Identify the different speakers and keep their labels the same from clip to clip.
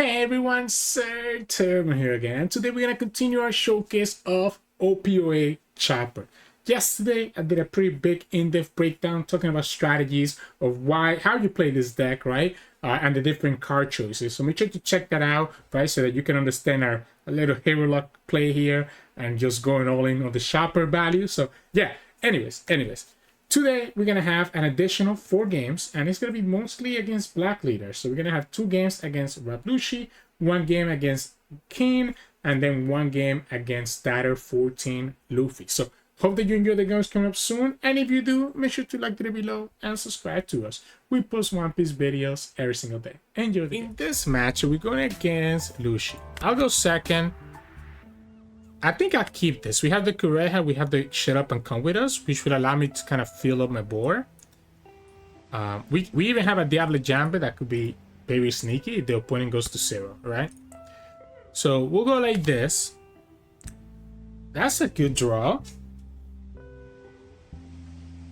Speaker 1: Hey everyone, Sirturmund here again. Today we're gonna continue our showcase of OP08 Chopper. Yesterday I did a pretty big in-depth breakdown talking about strategies of how you play this deck, right? And the different card choices. So make sure to check that out, right? So that you can understand our little Hiriluk play here and just going all in on the Chopper value. So yeah, anyways. Today, we're going to have an additional 4 games, and it's going to be mostly against black leaders. So we're going to have 2 games against Rob Lucci, 1 game against King, and then 1 game against Dr 14 Luffy. So hope that you enjoy the games coming up soon, and if you do, make sure to like the video below and subscribe to us. We post One Piece videos every single day. Enjoy the game. In this match, we're going against Lucci. I'll go second. I think I'll keep this. We have the Kureha, we have the Shut Up and Come With Us, which will allow me to kind of fill up my board. We even have a Diable Jambre that could be very sneaky if the opponent goes to 0, right? So we'll go like this. That's a good draw.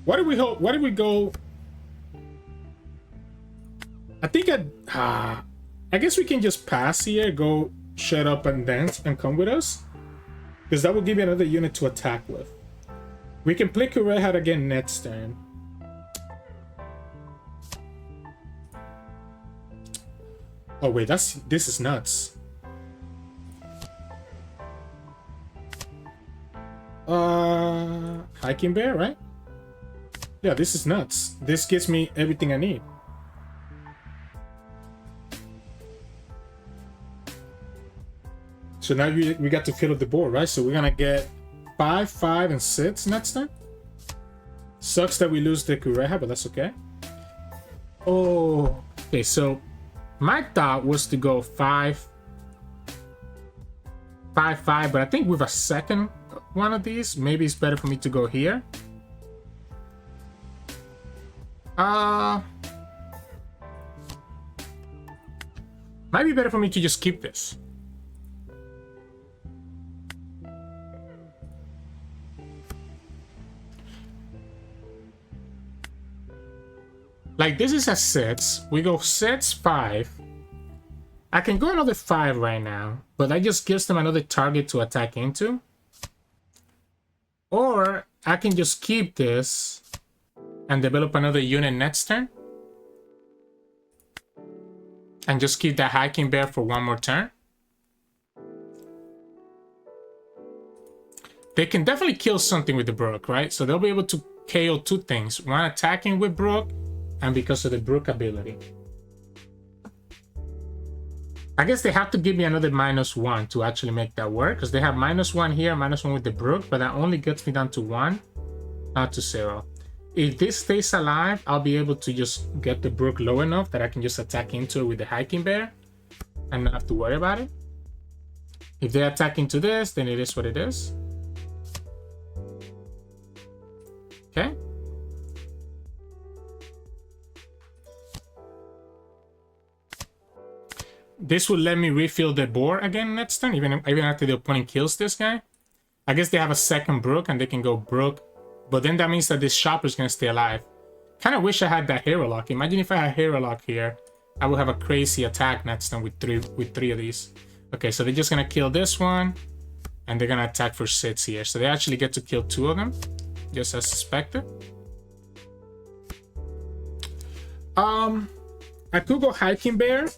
Speaker 1: What do we hope? What do we go? I think I guess we can just pass here, go Shut Up and Dance and Come With Us. Because that will give you another unit to attack with. We can play Kureha again next turn. Oh wait, this is nuts. Hiking Bear, right? Yeah, this is nuts. This gives me everything I need. So now we got to fill up the board, right? So we're gonna get 5, 5, and 6 next time. Sucks that we lose the Kureha, but that's okay. Oh, okay. So my thought was to go 5, 5, 5, but I think with a second one of these, maybe it's better for me to go here. Might be better for me to just keep this. Like, this is a 6. We go 6, 5. I can go another 5 right now, but that just gives them another target to attack into. Or I can just keep this and develop another unit next turn. And just keep that Hiking Bear for 1 more turn. They can definitely kill something with the Brook, right? So they'll be able to KO 2 things. 1 attacking with Brook, and because of the Brook ability. I guess they have to give me another -1 to actually make that work, because they have -1 here, -1 with the Brook, but that only gets me down to 1, not to 0. If this stays alive, I'll be able to just get the Brook low enough that I can just attack into it with the Hiking Bear and not have to worry about it. If they attack into this, then it is what it is. Okay. This will let me refill the board again next turn, even after the opponent kills this guy. I guess they have a second Brook and they can go Brook, but then that means that this Chopper is gonna stay alive. Kind of wish I had that Hiriluk. Imagine if I had Hiriluk here, I would have a crazy attack next turn with three of these. Okay, so they're just gonna kill this one, and they're gonna attack for 6 here. So they actually get to kill 2 of them, just as suspected. I could go Hiking Bear.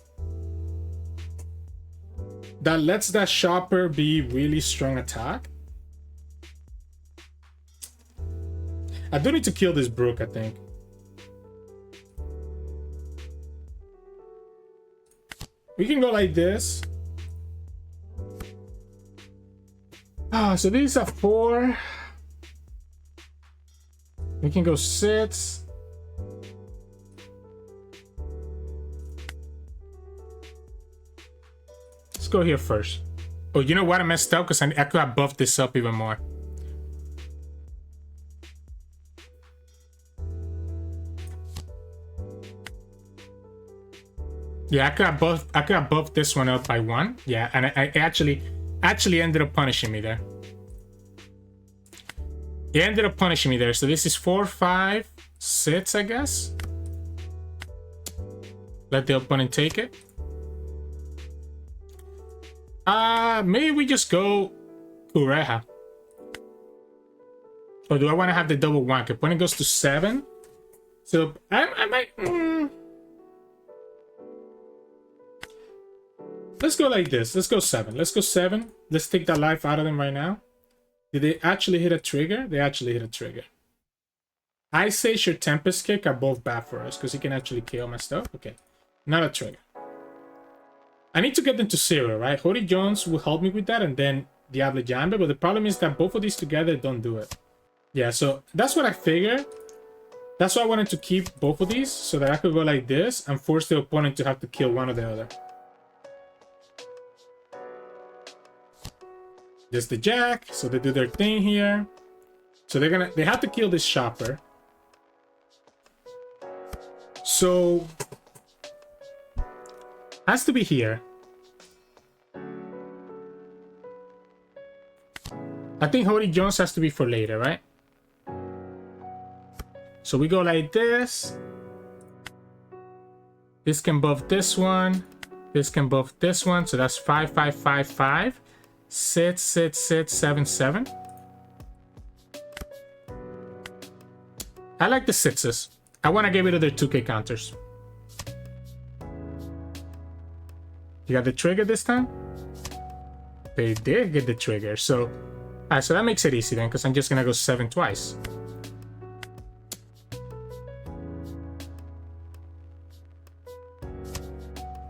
Speaker 1: That lets that Chopper be really strong attack. I do need to kill this Brook, I think. We can go like this. So these are 4. We can go 6. Go here first. Oh, you know what? I messed up because I could have buffed this up even more. Yeah, I could have buffed this one up by 1. Yeah, and I actually ended up punishing me there. It ended up punishing me there. So this is 4, 5, 6, I guess. Let the opponent take it. Maybe we just go Kureha. Or do I want to have the double wank? Opponent goes to 7. So I might. Let's go like this. Let's go 7. Let's go 7. Let's take that life out of them right now. Did they actually hit a trigger? They actually hit a trigger. I say your Tempest Kick are both bad for us because he can actually kill my stuff. Okay. Not a trigger. I need to get them to 0, right? Hody Jones will help me with that, and then Diable Jambre. But the problem is that both of these together don't do it. Yeah, so that's what I figured. That's why I wanted to keep both of these, so that I could go like this and force the opponent to have to kill one or the other. Just the Jack, so they do their thing here. So they have to kill this shopper. So has to be here. I think Hody Jones has to be for later, right? So we go like this. This can buff this one. This can buff this one. So that's 5, 5, 5, 5. Sit, 7, 7. I like the sixes. I want to get rid of their 2k counters. You got the trigger this time? They did get the trigger. So, alright, so that makes it easy then, because I'm just going to go 7 twice.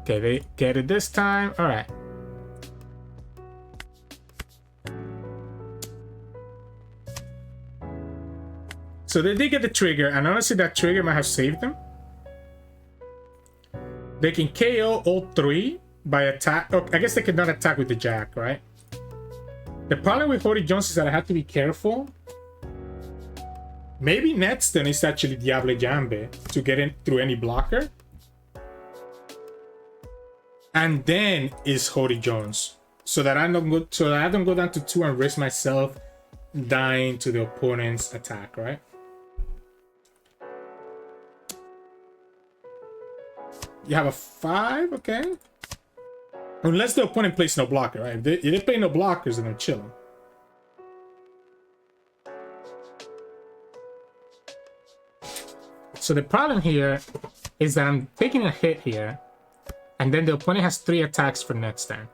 Speaker 1: Okay, they get it this time. Alright. So they did get the trigger, and honestly that trigger might have saved them. They can KO all 3 by attack. Oh, I guess they cannot attack with the Jack, right? The problem with Hody Jones is that I have to be careful. Maybe next turn is actually Diable Jambre to get in through any blocker. And then is Hody Jones. So that I don't go down to 2 and risk myself dying to the opponent's attack, right? You have a 5, okay. Unless the opponent plays no blocker, right? If they play no blockers, then they're chilling. So the problem here is that I'm taking a hit here, and then the opponent has 3 attacks for next turn.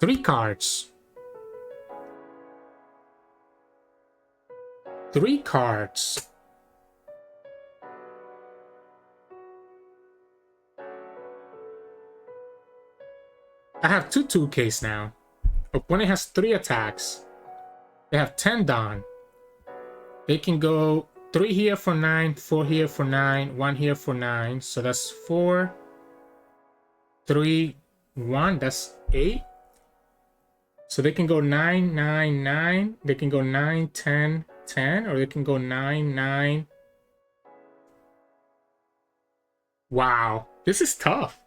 Speaker 1: 3 cards. 3 cards. I have 2 2Ks now. Opponent has 3 attacks. They have 10 Dawn. They can go 3 here for 9, 4 here for 9, 1 here for 9. So that's 4, 3, 1. That's 8. So they can go 9, 9, 9. They can go 9, 10, 10. Or they can go 9, 9. Wow. This is tough.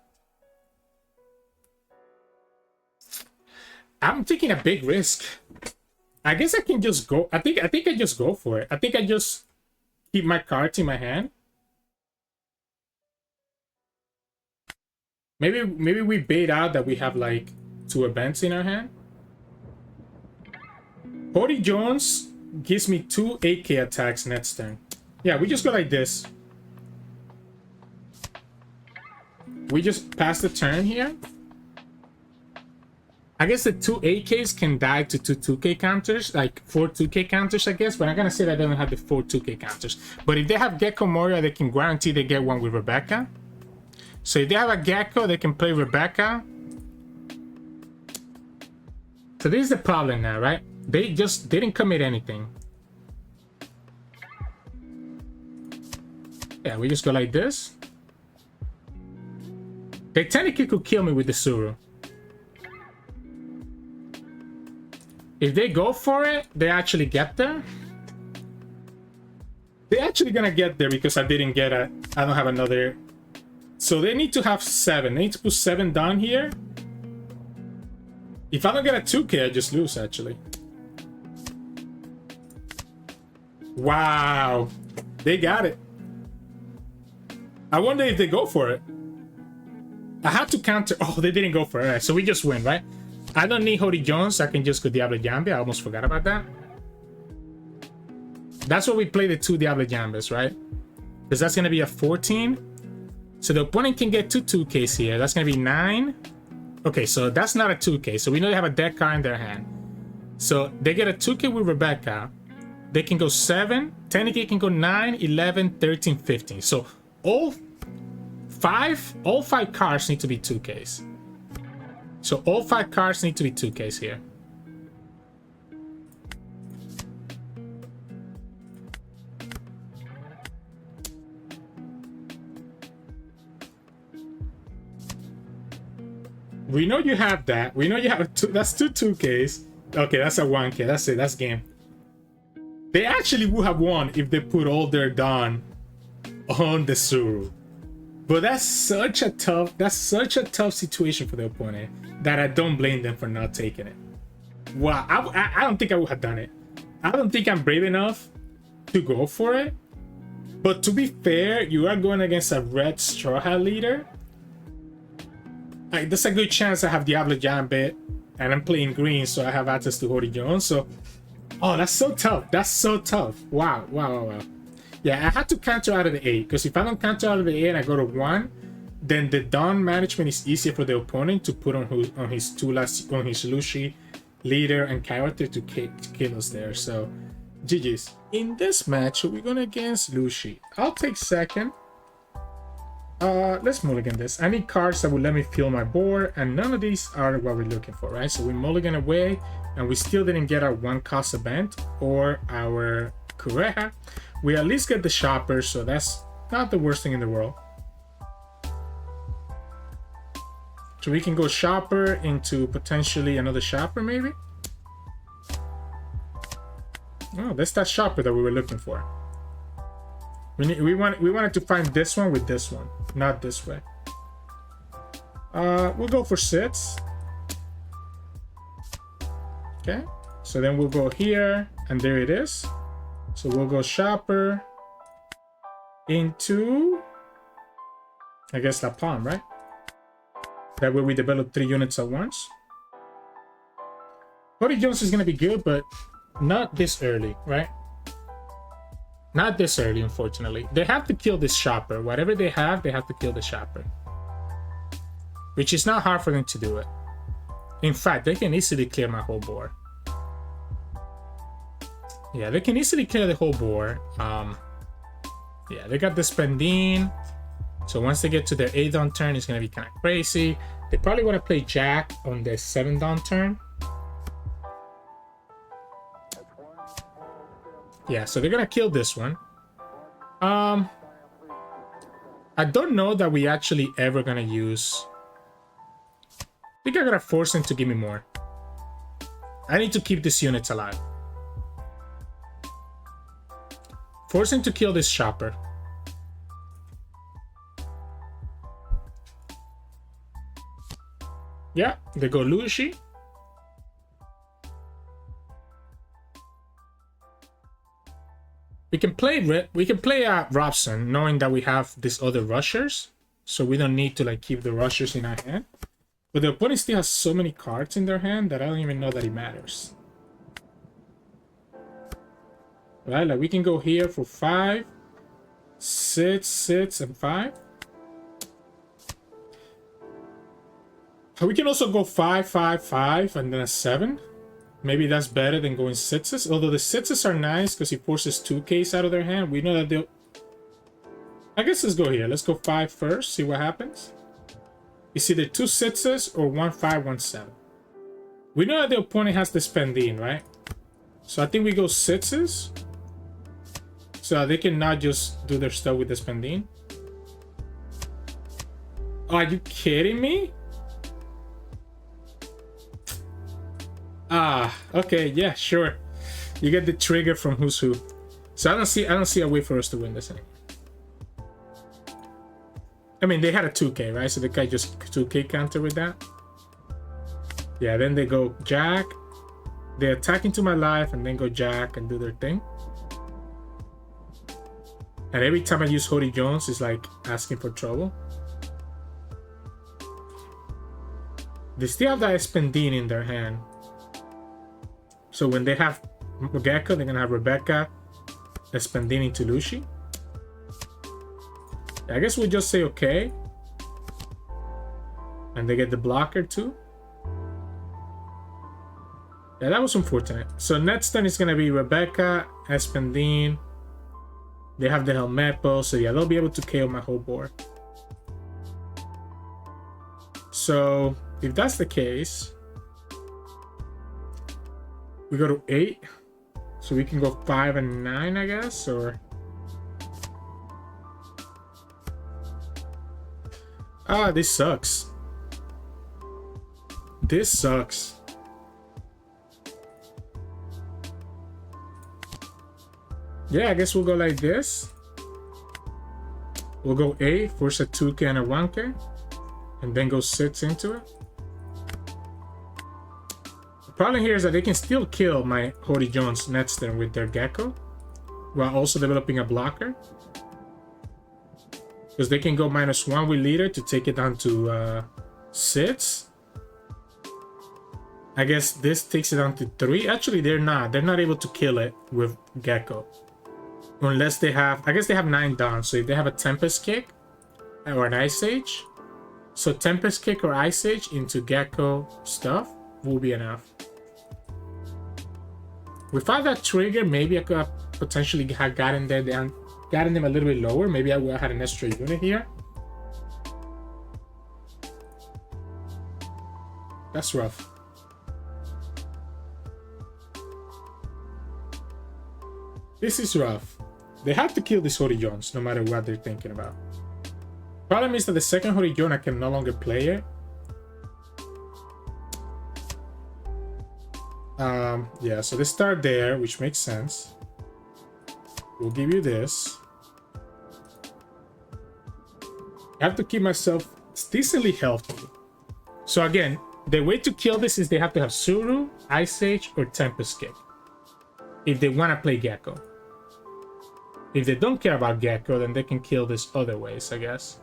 Speaker 1: I'm taking a big risk. I guess I can just go. I think I just go for it. I think I just keep my cards in my hand. Maybe we bait out that we have like 2 events in our hand. Hody Jones gives me 2 8k attacks next turn. Yeah, we just go like this. We just pass the turn here. I guess the 2 8Ks can die to 2 2K counters, like 4 2K counters, I guess. But I'm gonna say that they don't have the 4 2K counters. But if they have Gecko Moria, they can guarantee they get one with Rebecca. So if they have a Gecko, they can play Rebecca. So this is the problem now, right? They didn't commit anything. Yeah, we just go like this. They technically could kill me with the Suru. If they go for it, they actually get there. They're actually gonna get there because I didn't get I don't have another. So they need to have 7. They need to put 7 down here. If I don't get a 2K, I just lose actually. Wow. They got it. I wonder if they go for it. I had to counter. Oh, they didn't go for it. So we just win, right? I don't need Hody Jones. I can just go Diable Jambre. I almost forgot about that. That's why we play the 2 Diable Jambres, right? Because that's going to be a 14. So the opponent can get 2 2Ks here. That's going to be 9. Okay, so that's not a 2K. So we know they have a dead card in their hand. So they get a 2K with Rebecca. They can go 7. Technically can go 9, 11, 13, 15. So all 5 cards need to be 2Ks. So all 5 cards need to be 2Ks here. We know you have that. We know you have that's 2 2Ks. Okay, that's a 1K. That's it. That's game. They actually would have won if they put all their Dawn on the Suru. But that's such a tough situation for the opponent that I don't blame them for not taking it. Wow, I don't think I would have done it. I don't think I'm brave enough to go for it. But to be fair, you are going against a red Straw Hat leader. Like, there's a good chance I have Diable Jambre and I'm playing green, so I have access to Hody Jones. So, oh, that's so tough. That's so tough. Wow. Yeah, I had to counter out of the 8, because if I don't counter out of the 8 and I go to 1, then the Dawn management is easier for the opponent to put on his Lucci leader and character to kill us there. So, GG's. In this match, we're going against Lucci. I'll take second. Let's mulligan this. I need cards that will let me fill my board, and none of these are what we're looking for, right? So we mulligan away, and we still didn't get our 1-cost event or our Kureha. We at least get the shopper, so that's not the worst thing in the world. So we can go shopper into potentially another shopper, maybe. Oh, that's that shopper that we were looking for. We wanted to find this one with this one, not this way. We'll go for 6. Okay, so then we'll go here, and there it is. So we'll go shopper into, I guess, Lapahn, right? That way we develop 3 units at once. Hody Jones is gonna be good, but not this early, right? Not this early, unfortunately. They have to kill this shopper. Whatever they have to kill the shopper. Which is not hard for them to do it. In fact, they can easily clear my whole board. Yeah, they can easily clear the whole board. Yeah, they got the Spendine. So once they get to their 8th Dawn turn, it's going to be kind of crazy. They probably want to play Jack on their 7th Dawn turn. Yeah, so they're gonna kill this one. I don't know that we actually ever gonna use. I think I'm gonna force him to give me more. I need to keep these units alive. Force him to kill this shopper. Yeah, they go Lucci. We can play Robson, knowing that we have these other rushers, so we don't need to like keep the rushers in our hand. But the opponent still has so many cards in their hand that I don't even know that it matters. Right, like we can go here for 5, 6, 6, and 5. We can also go 5, 5, 5, and then a 7. Maybe that's better than going 6s. Although the 6s are nice because he forces 2Ks out of their hand. We know that they'll... I guess let's go here. Let's go 5 first. See what happens. It's either 2 6s or 1 5, 1 7. We know that the opponent has the Spendine, right? So I think we go 6s. So they cannot just do their stuff with the Spendine. Oh, are you kidding me? Ah, okay, yeah, sure. You get the trigger from who's who. So I don't see a way for us to win this anymore. I mean, they had a 2K, right? So the guy just 2K counter with that. Yeah, then they go Jack. They attack into my life and then go Jack and do their thing. And every time I use Hody Jones, it's like asking for trouble. They still have that Espandine in their hand. So when they have Gecko, they're gonna have Rebecca, Espandine into Lucci. I guess we'll just say okay. And they get the blocker too. Yeah, that was unfortunate. So next turn is gonna be Rebecca, Espandine. They have the Helmeppo, so yeah, they'll be able to KO my whole board. So if that's the case, we go to 8. So we can go 5 and 9, I guess, or... Ah, this sucks. This sucks. Yeah, I guess we'll go like this. We'll go 8, force a 2K and a 1K, and then go 6 into it. The problem here is that they can still kill my Hody Jones next turn with their Gecko, while also developing a blocker. Because they can go -1 with leader to take it down to 6. I guess this takes it down to 3. Actually, they're not. They're not able to kill it with Gecko. Unless they have... I guess they have 9 down. So if they have a Tempest Kick or an Ice Age. So Tempest Kick or Ice Age into Gecko stuff will be enough. Without that trigger, maybe I could have potentially have gotten there down. Gotten them a little bit lower. Maybe I would have had an extra unit here. That's rough. This is rough. They have to kill this Hody Jones, no matter what they're thinking about. Problem is that the second Hody Jones, I can no longer play it. Yeah, so they start there, which makes sense. We'll give you this. I have to keep myself decently healthy. So again, the way to kill this is they have to have Suru, Ice Age, or Tempest Kick. If they want to play Gecko. If they don't care about Gecko, then they can kill this other ways, I guess.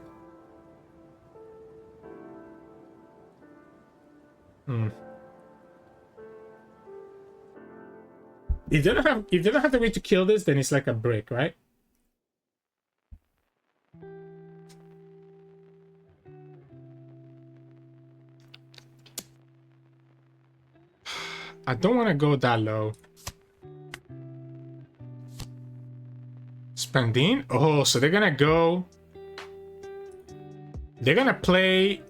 Speaker 1: If they don't have the way to kill this, then it's like a brick, right? I don't want to go that low. Spandine? Oh, so they're gonna go... They're gonna play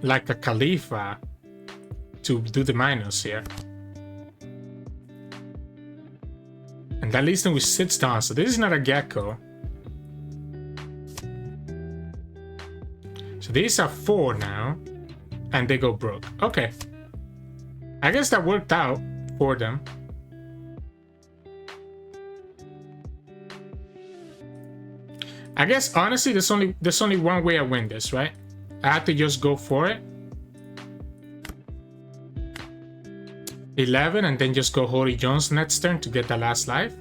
Speaker 1: like a Khalifa to do the minus here. And that leaves them with 6 down, so this is not a Gecko. So these are 4 now, and they go broke. Okay. I guess that worked out for them. I guess honestly there's only one way I win this, right? I have to just go for it. 11 and then just go Hody Jones next turn to get the last life.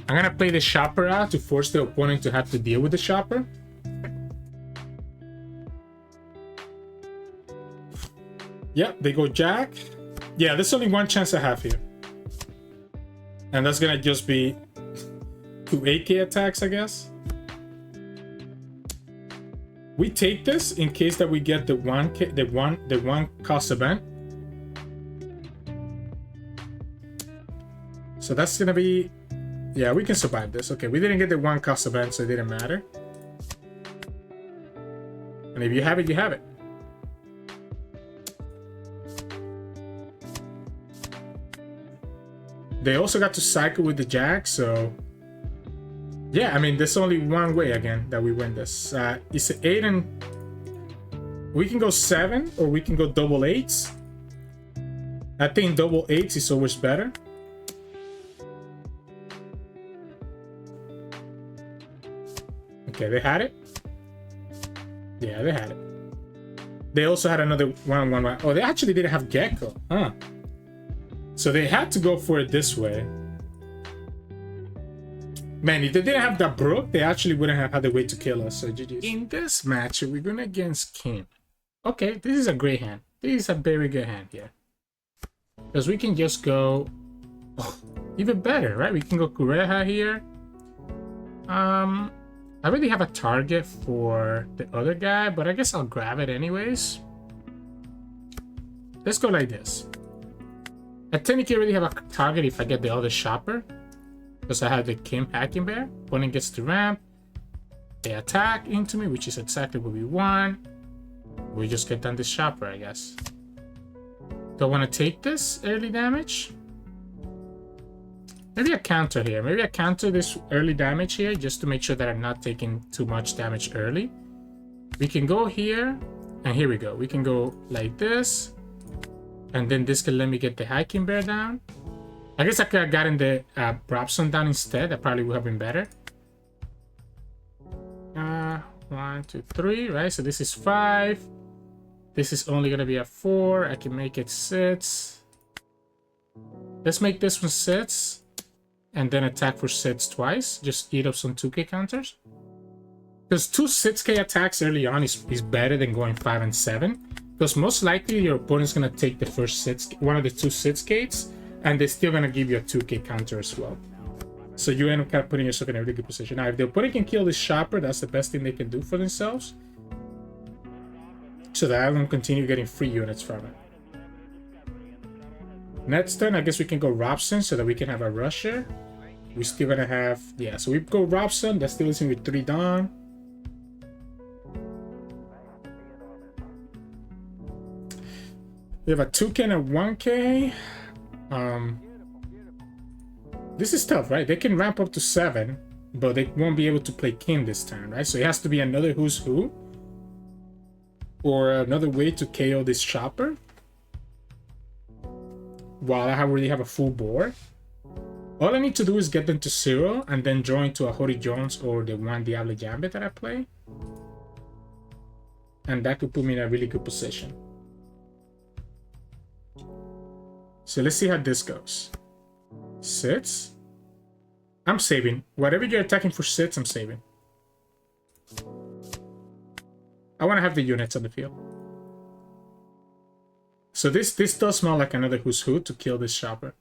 Speaker 1: I'm gonna play the Chopper out to force the opponent to have to deal with the Chopper. Yep, they go Jack. Yeah, there's only one chance I have here. And that's gonna just be 2 8K attacks, I guess. We take this in case that we get the one cost event. So that's gonna be, yeah, we can survive this. Okay, we didn't get the 1 cost event, so it didn't matter. And if you have it, you have it. They also got to cycle with the Jack, so yeah, I mean, there's only one way again that we win this. It's 8 and we can go 7 or we can go double 8s. I think double 8s is always better. Okay, they had it. Yeah, they had it. They also had another 1/1. Oh, they actually didn't have Gecko, huh? So they had to go for it this way. Man, if they didn't have that Brook, they actually wouldn't have had a way to kill us. So GG. In this match, we're going against Kim. Okay, this is a great hand. This is a very good hand here. Because we can just go... Oh, even better, right? We can go Kureha here. I already have a target for the other guy, but I guess I'll grab it anyways. Let's go like this. I technically already have a target if I get the other shopper. Because I have the Kim Hacking Bear. Opponent gets the ramp. They attack into me, which is exactly what we want. We just get done this shopper, I guess. Do I want to take this early damage? Maybe I counter here. Maybe I counter this early damage here just to make sure that I'm not taking too much damage early. We can go here, and here we go. We can go like this, and then this can let me get the Hiking Bear down. I guess I could have gotten the Robson down instead. That probably would have been better. 1, 2, 3, right? So this is 5. This is only gonna be a 4. I can make it 6. Let's make this one 6. And then attack for 6 twice. Just eat up some 2k counters. Because 2 6k attacks early on is better than going 5 and 7. Because most likely your opponent's gonna take the first one of the 2 6ks. And they're still gonna give you a 2k counter as well. So you end up kind of putting yourself in a really good position. Now, if the opponent can kill this shopper, that's the best thing they can do for themselves. So that I can continue getting free units from it. Next turn, I guess we can go Robson so that we can have a rusher. We're still gonna have, yeah, so we go Robson, that still leaves me with 3 Dawn. We have a 2k and a 1k. This is tough, right? They can ramp up to 7, but they won't be able to play Kim this turn, right? So it has to be another Who's Who or another way to KO this shopper while I already have a full board. All I need to do is get them to 0 and then draw into a Hody Jones or the one Diable Jambre that I play. And that could put me in a really good position. So let's see how this goes. 6. I'm saving. Whatever you're attacking for 6, I'm saving. I want to have the units on the field. So this does smell like another Who's Who to kill this shopper.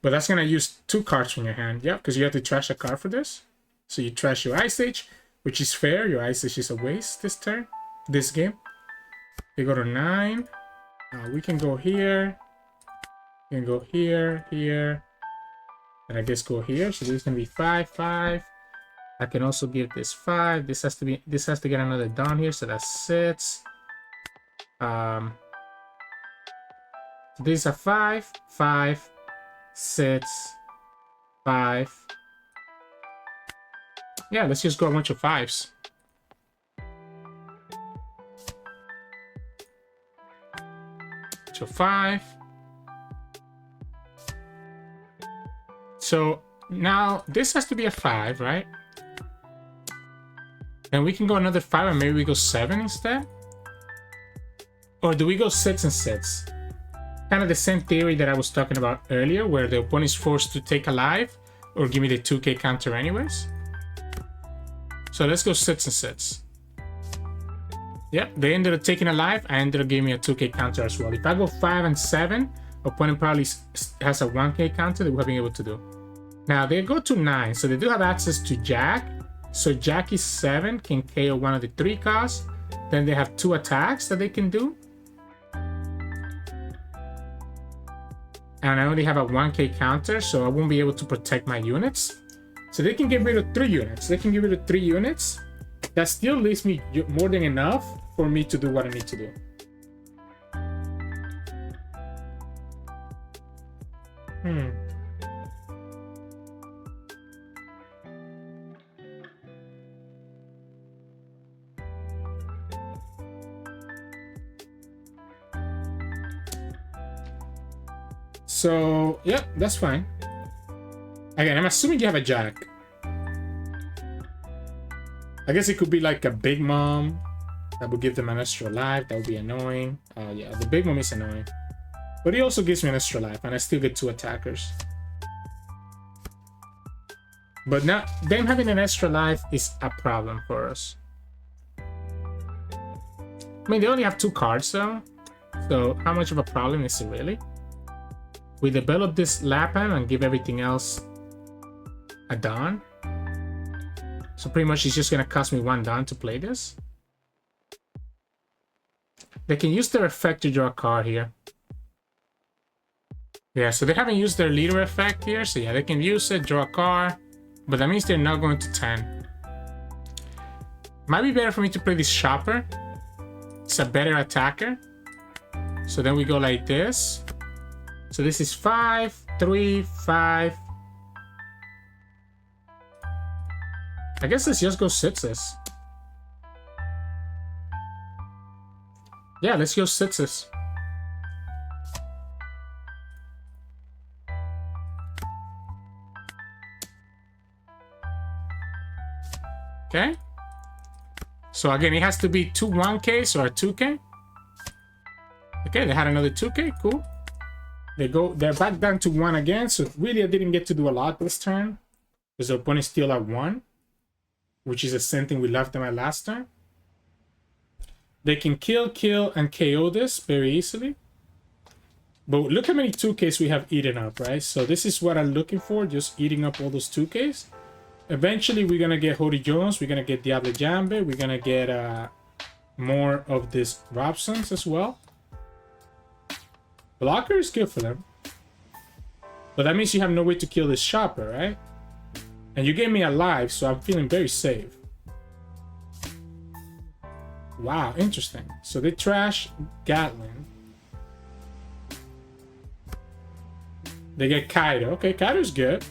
Speaker 1: But that's going to use 2 cards from your hand. Yeah, because you have to trash a card for this. So you trash your Ice Age, which is fair. Your Ice Age is a waste this turn, this game. They go to 9. We can go here. We can go here, here. And I guess go here. So this is going to be 5, 5. I can also give this 5. This has to get another Dawn here. So that's 6. So this is a 5, 5, 6, 5. Yeah, let's just go a bunch of 5s. So 5. So now this has to be a 5, right? And we can go another 5 and maybe we go 7 instead. Or do we go 6 and 6? Kind of the same theory that I was talking about earlier, where the opponent is forced to take a life or give me the 2k counter anyways. So let's go 6 and 6. Yep, they ended up taking a life. I ended up giving me a 2k counter as well. If I go 5 and 7, opponent probably has a 1k counter that we have been able to do. Now they go to 9, so they do have access to Jack. So Jack is 7, can KO one of the 3 costs. Then they have 2 attacks that they can do. And I only have a 1k counter, so I won't be able to protect my units. So they can get rid of 3 units. They can get rid of 3 units. That still leaves me more than enough for me to do what I need to do. So, yeah, that's fine. Again, I'm assuming you have a Jack. I guess it could be like a Big Mom. That would give them an extra life. That would be annoying. Yeah, the Big Mom is annoying. But he also gives me an extra life, and I still get 2 attackers. But now, them having an extra life is a problem for us. I mean, they only have 2 cards though. So how much of a problem is it really? We develop this Lapahn and give everything else a Dawn. So pretty much it's just gonna cost me 1 Dawn to play this. They can use their effect to draw a card here. Yeah, so they haven't used their leader effect here. So yeah, they can use it, draw a card. But that means they're not going to 10. Might be better for me to play this Shopper. It's a better attacker. So then we go like this. So this is 5, 3, 5. I guess let's just go 6s. Yeah, let's go 6s. Okay. So again, it has to be 2 1Ks or a 2K. Okay, they had another 2K. Cool. They're back down to 1 again. So really, I didn't get to do a lot this turn because the opponent's still at 1, which is the same thing we left them at last turn. They can kill, and KO this very easily. But look how many 2Ks we have eaten up, right? So this is what I'm looking for, just eating up all those 2Ks. Eventually, we're going to get Hody Jones. We're going to get Diable Jambre. We're going to get more of this Robsons as well. Blocker is good for them. But that means you have no way to kill this Shopper, right? And you gave me a life, so I'm feeling very safe. Wow, interesting. So they trash Gatling. They get Kaido. Okay, Kaido's good.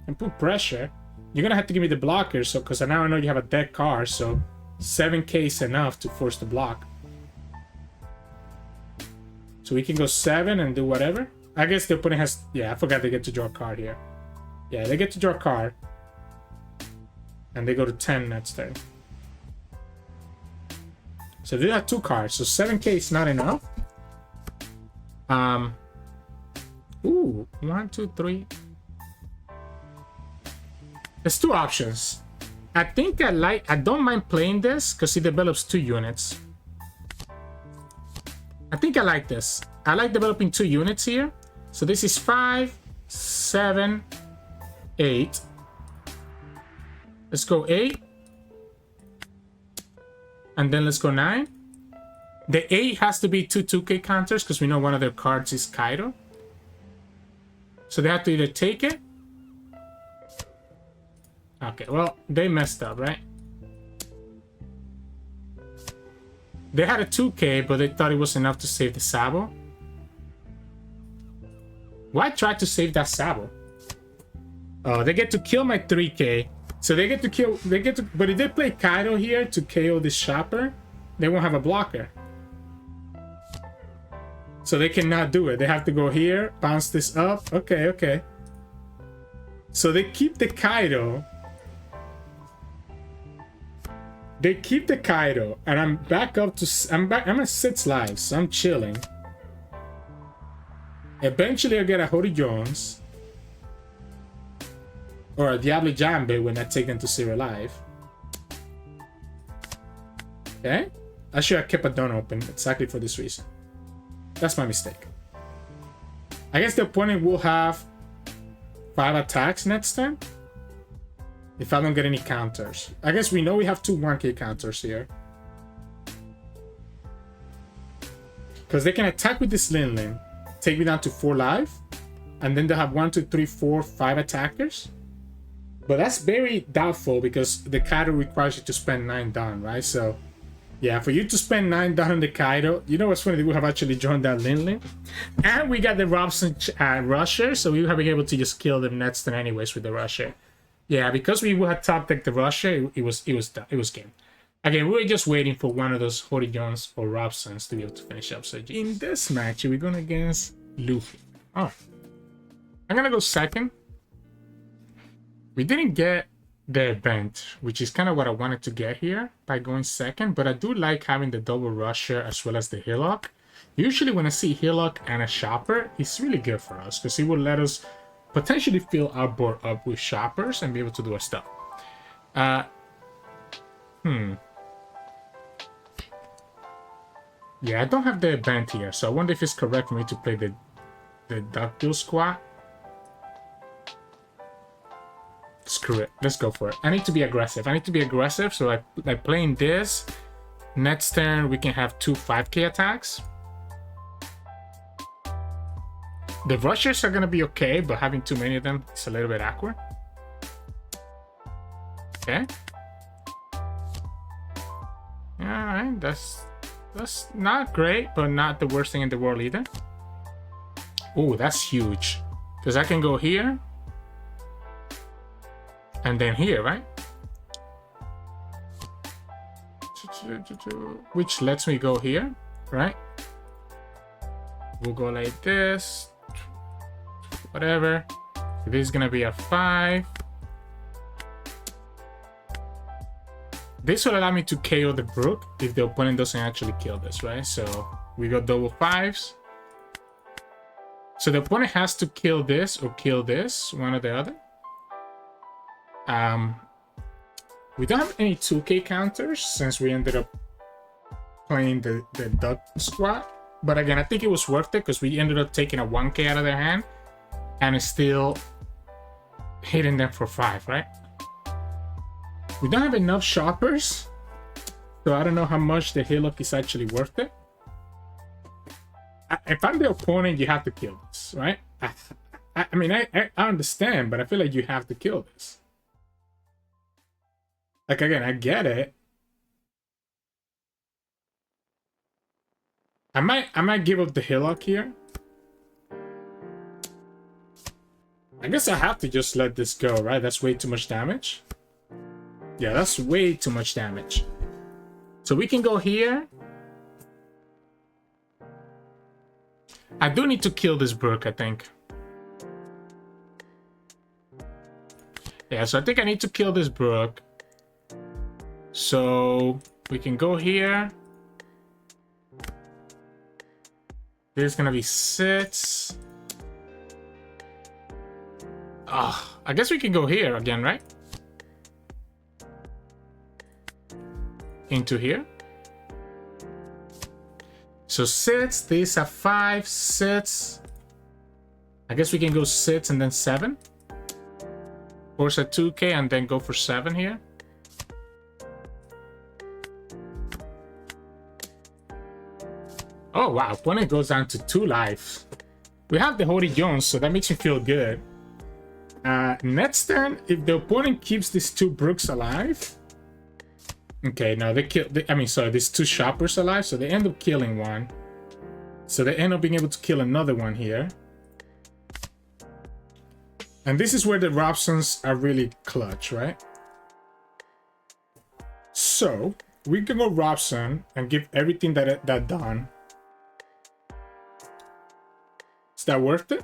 Speaker 1: And put pressure. You're gonna have to give me the blocker, so because now I know you have a dead card, so 7K is enough to force the block. So we can go 7 and do whatever. I guess the opponent has... Yeah, I forgot they get to draw a card here. Yeah, they get to draw a card. And they go to 10 next turn. So they have 2 cards, so 7K is not enough. Ooh, 1, 2, 3. There's 2 options. I think I don't mind playing this because it develops 2 units. I think I like this. I like developing 2 units here. So this is 5, 7, 8. Let's go 8. And then let's go 9. The 8 has to be 2 2K counters because we know one of their cards is Kaido. So they have to either take it. Okay, well, they messed up, right? They had a 2K, but they thought it was enough to save the Sabo. Why try to save that Sabo? Oh, they get to kill my 3K. So they get to kill... But if they play Kaido here to KO this Shopper, they won't have a blocker. So they cannot do it. They have to go here, bounce this up. Okay, okay. So they keep the Kaido. They keep the Kaido, and I'm back up to... I'm at 6 lives, so I'm chilling. Eventually I'll get a Hody Jones. Or a Diable Jambre when I take them to 0 life. Okay? I should have kept a Dawn open exactly for this reason. That's my mistake. I guess the opponent will have 5 attacks next turn. If I don't get any counters. I guess we know we have 2 1K counters here. Because they can attack with this Lin Lin. Take me down to 4 life. And then they'll have 1, 2, 3, 4, 5 attackers. But that's very doubtful because the Kaido requires you to spend 9 Dawn, right? So, yeah, for you to spend 9 Dawn on the Kaido, you know what's funny? We have actually joined that Lin Lin. And we got the Robson Rusher, so we will be able to just kill them next turn anyways with the Rusher. Yeah, because we had top deck the Rusher, it was game. Again, we were just waiting for one of those Hody Jones or Robsons to be able to finish up. So in this match, we're going against Luffy. Oh, I'm gonna go second. We didn't get the event, which is kind of what I wanted to get here by going second, but I do like having the double Rusher as well as the Hiriluk. Usually when I see Hiriluk and a Shopper, it's really good for us because it will let us potentially fill our board up with shoppers and be able to do our stuff. Yeah, I don't have the event here, so I wonder if it's correct for me to play the Duck Squad. Screw it, let's go for it. I need to be aggressive. So like playing this, next turn we can have 2 5k attacks. The rushers are gonna be okay, but having too many of them is a little bit awkward. Okay. Alright, that's not great, but not the worst thing in the world either. Oh, that's huge. Because I can go here. And then here, right? Which lets me go here, right? We'll go like this. Whatever. This is gonna be a 5. This will allow me to KO the Brook if the opponent doesn't actually kill this, right? So we got double 5s. So the opponent has to kill this or kill this, one or the other. We don't have any 2k counters since we ended up playing the Duck Squad. But again, I think it was worth it because we ended up taking a 1k out of their hand and it's still hitting them for 5, right? We don't have enough shoppers, so I don't know how much the Hiriluk is actually worth it. If I'm the opponent, you have to kill this, right? I mean, I understand, but I feel like you have to kill this. Like, again, I get it. I might give up the Hiriluk here. I guess I have to just let this go, right? That's way too much damage. Yeah, that's way too much damage. So we can go here. I do need to kill this Brook, I think. Yeah, so I think I need to kill this Brook. So we can go here. This is gonna be 6. Ah, I guess we can go here again, right? Into here. So 6, these are 5, 6. I guess we can go 6 and then 7. Force a 2k and then go for 7 here. Oh wow, opponent goes down to 2 life. We have the Hody Jones, so that makes me feel good. Next turn, if the opponent keeps these 2 Brooks alive. Okay, now they kill. Sorry, these 2 shoppers alive, so they end up killing one. So they end up being able to kill another one here. And this is where the Robsons are really clutch, right? So we can go Robson and give everything that done. Is that worth it?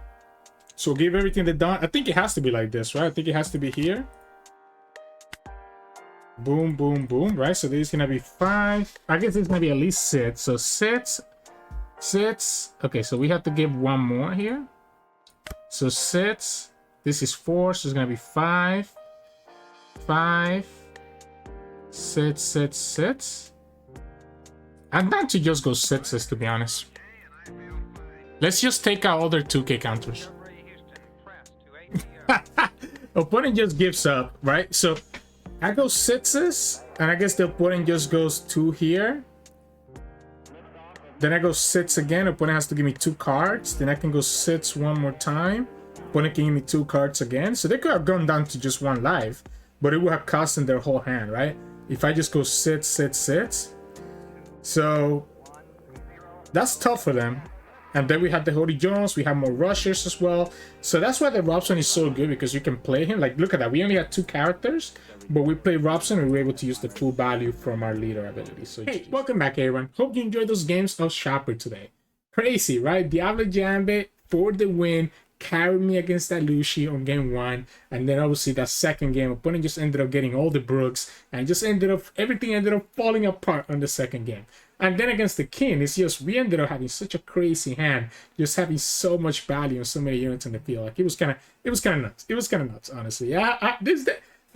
Speaker 1: So give everything that done. I think it has to be like this, right? I think it has to be here. Boom, boom, boom, right? So this is gonna be 5. I guess it's gonna be at least 6. So 6, 6. Okay, so we have to give one more here. So 6. This is 4, so it's gonna be 5. 5. 6, 6, 6. I'm down to just go 6s, to be honest. Let's just take out all their 2k counters. Opponent just gives up, right? So I go 6s, and I guess the opponent just goes 2 here. Then I go 6 again. Opponent has to give me 2 cards. Then I can go 6 one more time. Opponent can give me 2 cards again. So they could have gone down to just 1 life, but it would have cost them their whole hand, right? If I just go 6, 6, 6. So that's tough for them. And then we have the Hody Jones, we have more rushers as well. So that's why the Robson is so good, because you can play him. Like, look at that. We only had 2 characters, but we played Robson and we were able to use the full value from our leader ability. So hey, welcome back, everyone. Hope you enjoyed those games of Shopper today. Crazy, right? Diable Jambre for the win. Carried me against that Lucci on game 1. And then obviously that second game, opponent just ended up getting all the Brooks. And just everything ended up falling apart on the second game. And then against the king, it's just we ended up having such a crazy hand, just having so much value and so many units in the field. Like it was kind of nuts. It was kind of nuts, honestly. Yeah,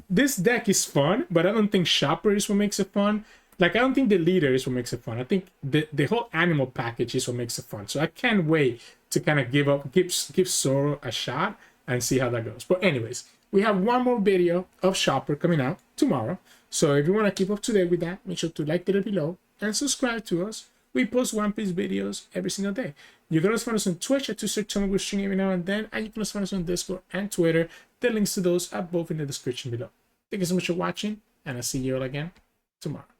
Speaker 1: this deck is fun, but I don't think Chopper is what makes it fun. Like I don't think the leader is what makes it fun. I think the whole animal package is what makes it fun. So I can't wait to kind of give Zoro a shot and see how that goes. But anyways, we have one more video of Chopper coming out tomorrow. So if you want to keep up to date with that, make sure to like the video below and subscribe to us. We post One Piece videos every single day. You can also find us on Twitch at Sirturmund. We stream every now and then. And you can also find us on Discord and Twitter. The links to those are both in the description below. Thank you so much for watching, and I'll see you all again tomorrow.